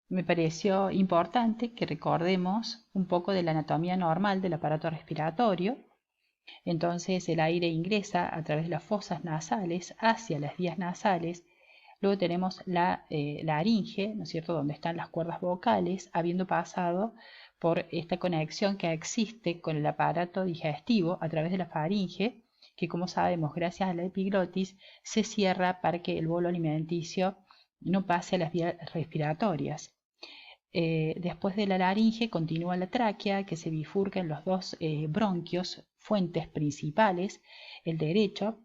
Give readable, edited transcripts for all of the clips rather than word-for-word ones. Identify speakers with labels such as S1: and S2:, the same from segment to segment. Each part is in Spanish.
S1: me pareció importante que recordemos un poco de la anatomía normal del aparato respiratorio. Entonces el aire ingresa a través de las fosas nasales hacia las vías nasales. Luego tenemos la laringe, ¿no es cierto?, donde están las cuerdas vocales, habiendo pasado por esta conexión que existe con el aparato digestivo a través de la faringe, que como sabemos, gracias a la epiglotis, se cierra para que el bolo alimenticio no pase a las vías respiratorias. Después de la laringe continúa la tráquea, que se bifurca en los dos bronquios, fuentes principales, el derecho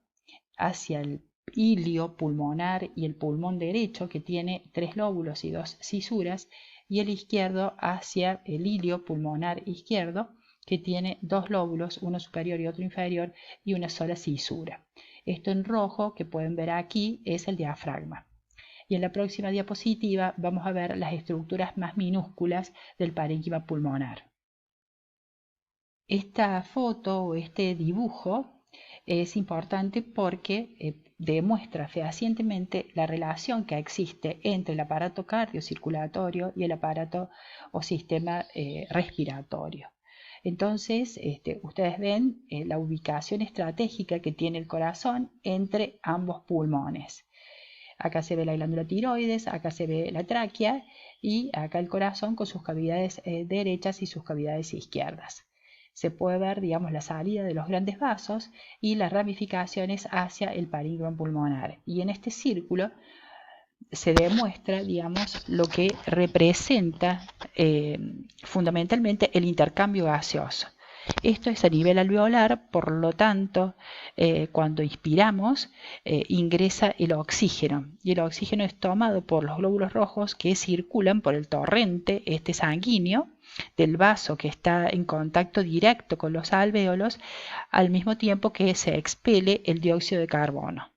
S1: hacia el ilio pulmonar y el pulmón derecho, que tiene 3 lóbulos y 2 cisuras, y el izquierdo hacia el ilio pulmonar izquierdo, que tiene 2 lóbulos, uno superior y otro inferior, y una sola cisura. Esto en rojo que pueden ver aquí es el diafragma. Y en la próxima diapositiva vamos a ver las estructuras más minúsculas del parénquima pulmonar. Esta foto o este dibujo es importante porque demuestra fehacientemente la relación que existe entre el aparato cardiocirculatorio y el aparato o sistema respiratorio. Entonces, ustedes ven la ubicación estratégica que tiene el corazón entre ambos pulmones. Acá se ve la glándula tiroides, acá se ve la tráquea y acá el corazón con sus cavidades derechas y sus cavidades izquierdas. Se puede ver, digamos, la salida de los grandes vasos y las ramificaciones hacia el parénquima pulmonar. Y en este círculo se demuestra, digamos, lo que representa fundamentalmente el intercambio gaseoso. Esto es a nivel alveolar, por lo tanto, cuando inspiramos, ingresa el oxígeno, y el oxígeno es tomado por los glóbulos rojos que circulan por el torrente sanguíneo del vaso que está en contacto directo con los alvéolos, al mismo tiempo que se expele el dióxido de carbono.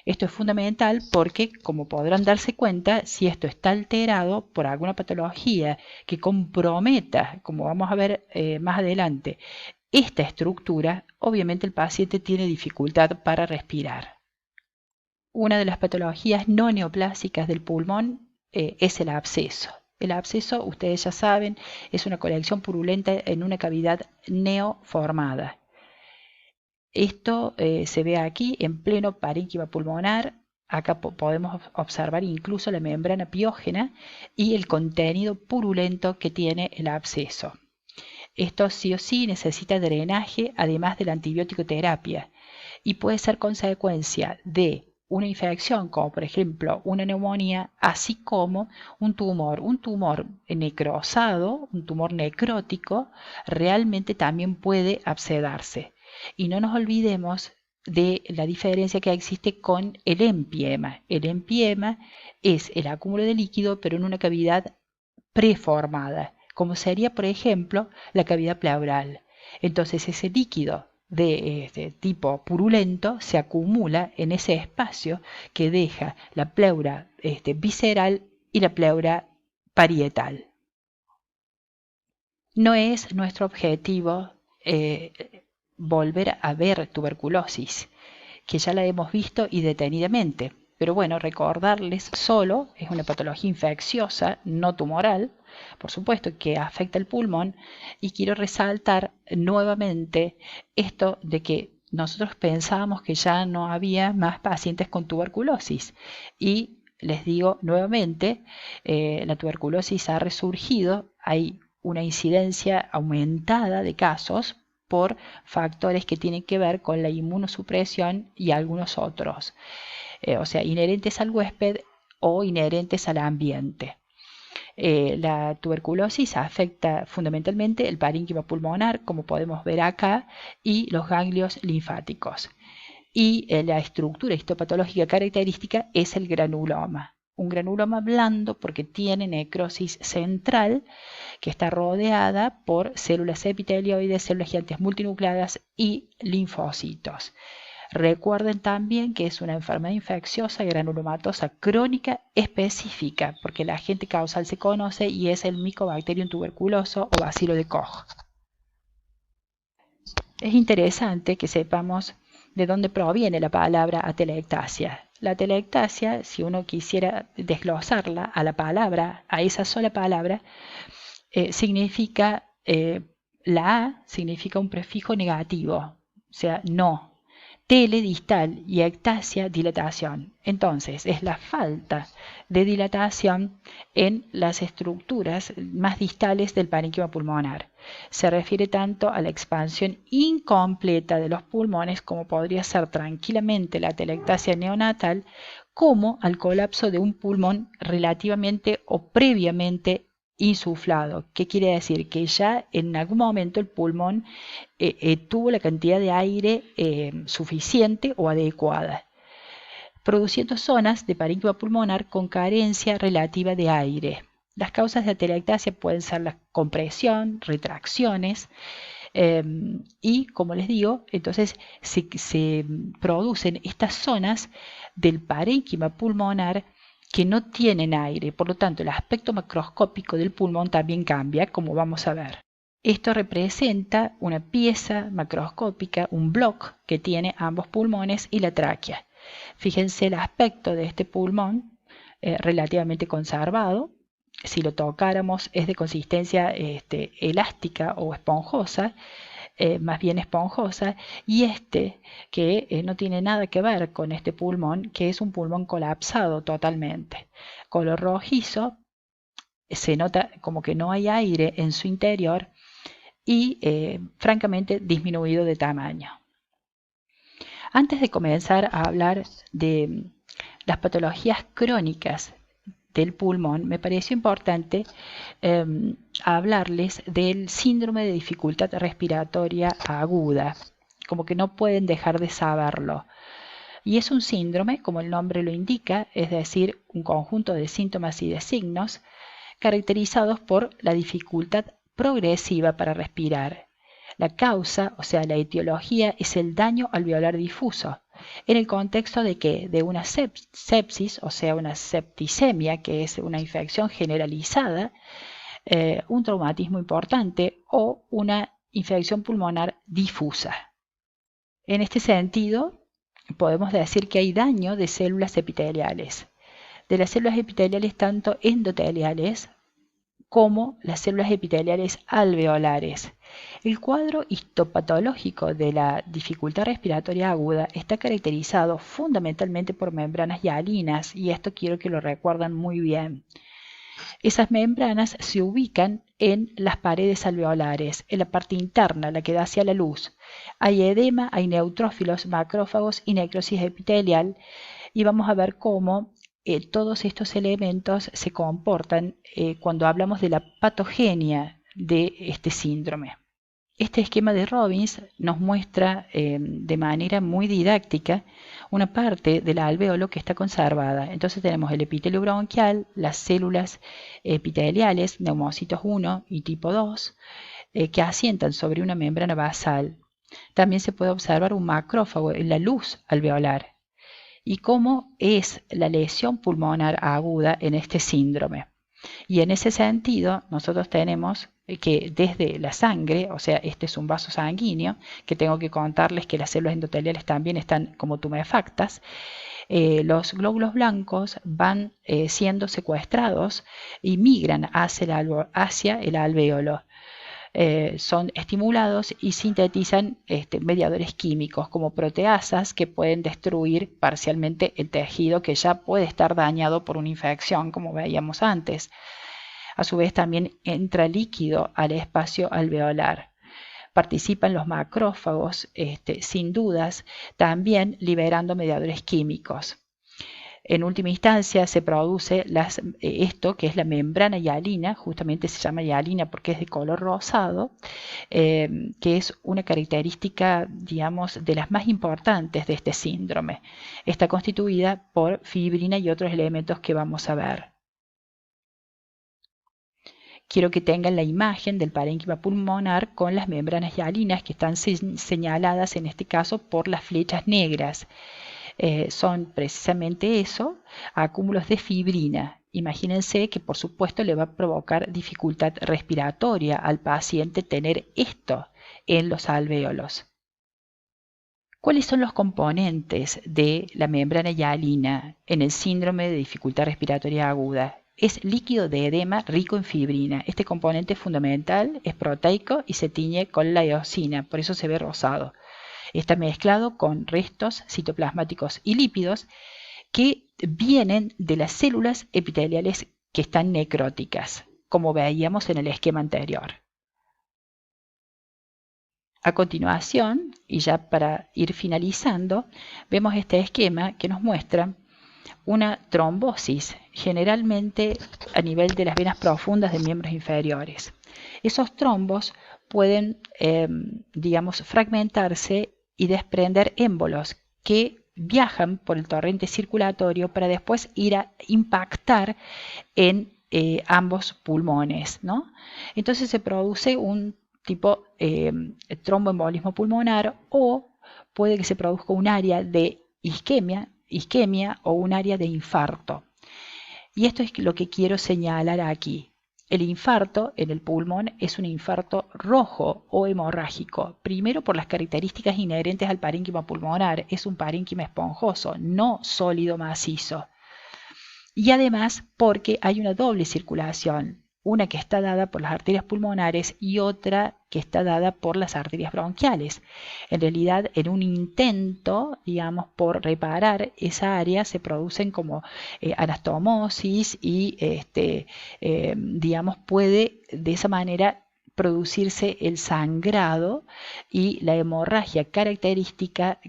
S1: Esto es fundamental porque, como podrán darse cuenta, si esto está alterado por alguna patología que comprometa, como vamos a ver más adelante, esta estructura, obviamente el paciente tiene dificultad para respirar. Una de las patologías no neoplásicas del pulmón es el absceso. El absceso, ustedes ya saben, es una colección purulenta en una cavidad neoformada. Esto se ve aquí en pleno parénquima pulmonar. Acá podemos observar incluso la membrana piógena y el contenido purulento que tiene el absceso. Esto sí o sí necesita drenaje, además de la antibiótico terapia, y puede ser consecuencia de una infección, como por ejemplo una neumonía, así como un tumor necrosado, un tumor necrótico, realmente también puede abscedarse. Y no nos olvidemos de la diferencia que existe con el empiema. El empiema es el acúmulo de líquido, pero en una cavidad preformada, como sería, por ejemplo, la cavidad pleural. Entonces ese líquido de tipo purulento se acumula en ese espacio que deja la pleura visceral y la pleura parietal. No es nuestro objetivo volver a ver tuberculosis, que ya la hemos visto y detenidamente. Pero bueno, recordarles solo, es una patología infecciosa, no tumoral, por supuesto que afecta el pulmón, y quiero resaltar nuevamente esto de que nosotros pensábamos que ya no había más pacientes con tuberculosis, y les digo nuevamente, la tuberculosis ha resurgido, hay una incidencia aumentada de casos por factores que tienen que ver con la inmunosupresión y algunos otros, o sea, inherentes al huésped o inherentes al ambiente. La tuberculosis afecta fundamentalmente el parénquima pulmonar, como podemos ver acá, y los ganglios linfáticos. Y la estructura histopatológica característica es el granuloma. Un granuloma blando porque tiene necrosis central que está rodeada por células epitelioides, células gigantes multinucleadas y linfocitos. Recuerden también que es una enfermedad infecciosa granulomatosa crónica específica, porque el agente causal se conoce y es el Mycobacterium tuberculoso o bacilo de Koch. Es interesante que sepamos de dónde proviene la palabra atelectasia. La atelectasia, si uno quisiera desglosarla a la palabra, a esa sola palabra, significa, la A significa un prefijo negativo, o sea, no. Tele, distal, y ectasia, dilatación. Entonces, es la falta de dilatación en las estructuras más distales del parénquima pulmonar. Se refiere tanto a la expansión incompleta de los pulmones, como podría ser tranquilamente la atelectasia neonatal, como al colapso de un pulmón relativamente o previamente insuflado. ¿Qué quiere decir? Que ya en algún momento el pulmón tuvo la cantidad de aire suficiente o adecuada, produciendo zonas de parénquima pulmonar con carencia relativa de aire. Las causas de atelectasia pueden ser la compresión, retracciones, y como les digo, entonces se producen estas zonas del parénquima pulmonar que no tienen aire, por lo tanto el aspecto macroscópico del pulmón también cambia, como vamos a ver. Esto representa una pieza macroscópica, un bloque que tiene ambos pulmones y la tráquea. Fíjense el aspecto de este pulmón, relativamente conservado. Si lo tocáramos es de consistencia elástica o esponjosa, más bien esponjosa, y que no tiene nada que ver con este pulmón, que es un pulmón colapsado totalmente. Color rojizo, se nota como que no hay aire en su interior y francamente disminuido de tamaño. Antes de comenzar a hablar de las patologías crónicas del pulmón, me pareció importante hablarles del síndrome de dificultad respiratoria aguda, como que no pueden dejar de saberlo. Y es un síndrome, como el nombre lo indica, es decir, un conjunto de síntomas y de signos caracterizados por la dificultad progresiva para respirar. La causa, o sea, la etiología, es el daño alveolar difuso, en el contexto de que de una sepsis, o sea, una septicemia, que es una infección generalizada, un traumatismo importante o una infección pulmonar difusa. En este sentido, podemos decir que hay daño de células epiteliales, de las células epiteliales tanto endoteliales como las células epiteliales alveolares. El cuadro histopatológico de la dificultad respiratoria aguda está caracterizado fundamentalmente por membranas hialinas, y esto quiero que lo recuerden muy bien. Esas membranas se ubican en las paredes alveolares, en la parte interna, la que da hacia la luz. Hay edema, hay neutrófilos, macrófagos y necrosis epitelial, y vamos a ver cómo todos estos elementos se comportan cuando hablamos de la patogenia de este síndrome. Este esquema de Robbins nos muestra de manera muy didáctica una parte del alvéolo que está conservada. Entonces tenemos el epitelio bronquial, las células epiteliales, neumocitos 1 y tipo 2, que asientan sobre una membrana basal. También se puede observar un macrófago en la luz alveolar. Y cómo es la lesión pulmonar aguda en este síndrome. Y en ese sentido, nosotros tenemos que desde la sangre, o sea, este es un vaso sanguíneo, que tengo que contarles que las células endoteliales también están como tumefactas, los glóbulos blancos van siendo secuestrados y migran hacia el alvéolo. Son estimulados y sintetizan mediadores químicos como proteasas que pueden destruir parcialmente el tejido que ya puede estar dañado por una infección, como veíamos antes. A su vez también entra líquido al espacio alveolar. Participan los macrófagos, sin dudas, también liberando mediadores químicos. En última instancia se produce esto que es la membrana hialina, justamente se llama hialina porque es de color rosado, que es una característica, digamos, de las más importantes de este síndrome. Está constituida por fibrina y otros elementos que vamos a ver. Quiero que tengan la imagen del parénquima pulmonar con las membranas hialinas que están señaladas en este caso por las flechas negras. Son precisamente eso, acúmulos de fibrina. Imagínense que por supuesto le va a provocar dificultad respiratoria al paciente tener esto en los alvéolos. ¿Cuáles son los componentes de la membrana hialina en el síndrome de dificultad respiratoria aguda? Es líquido de edema rico en fibrina. Este componente fundamental es proteico y se tiñe con la eosina, por eso se ve rosado. Está mezclado con restos citoplasmáticos y lípidos que vienen de las células epiteliales que están necróticas, como veíamos en el esquema anterior. A continuación, y ya para ir finalizando, vemos este esquema que nos muestra una trombosis, generalmente a nivel de las venas profundas de miembros inferiores. Esos trombos pueden, digamos, fragmentarse y desprender émbolos que viajan por el torrente circulatorio para después ir a impactar en ambos pulmones, ¿no? Entonces se produce un tipo tromboembolismo pulmonar, o puede que se produzca un área de isquemia o un área de infarto. Y esto es lo que quiero señalar aquí. El infarto en el pulmón es un infarto rojo o hemorrágico. Primero, por las características inherentes al parénquima pulmonar. Es un parénquima esponjoso, no sólido macizo. Y además porque hay una doble circulación. Una que está dada por las arterias pulmonares y otra que está dada por las arterias bronquiales. En realidad, en un intento, digamos, por reparar esa área, se producen como anastomosis y, digamos, puede de esa manera producirse el sangrado y la hemorragia característica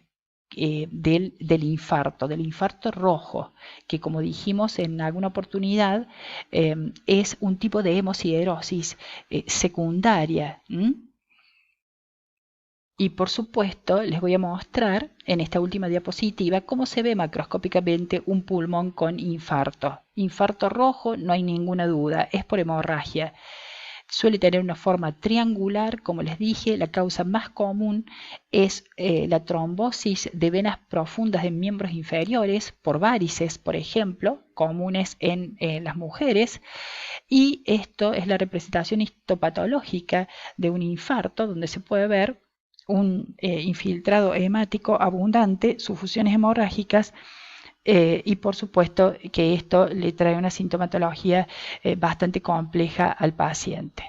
S1: del infarto rojo, que como dijimos en alguna oportunidad, es un tipo de hemosiderosis secundaria. Y por supuesto les voy a mostrar en esta última diapositiva cómo se ve macroscópicamente un pulmón con infarto. Infarto rojo, no hay ninguna duda, es por hemorragia. Suele tener una forma triangular, como les dije. La causa más común es la trombosis de venas profundas en miembros inferiores, por varices, por ejemplo, comunes en las mujeres. Y esto es la representación histopatológica de un infarto, donde se puede ver un infiltrado hemático abundante, sufusiones hemorrágicas, y por supuesto que esto le trae una sintomatología bastante compleja al paciente.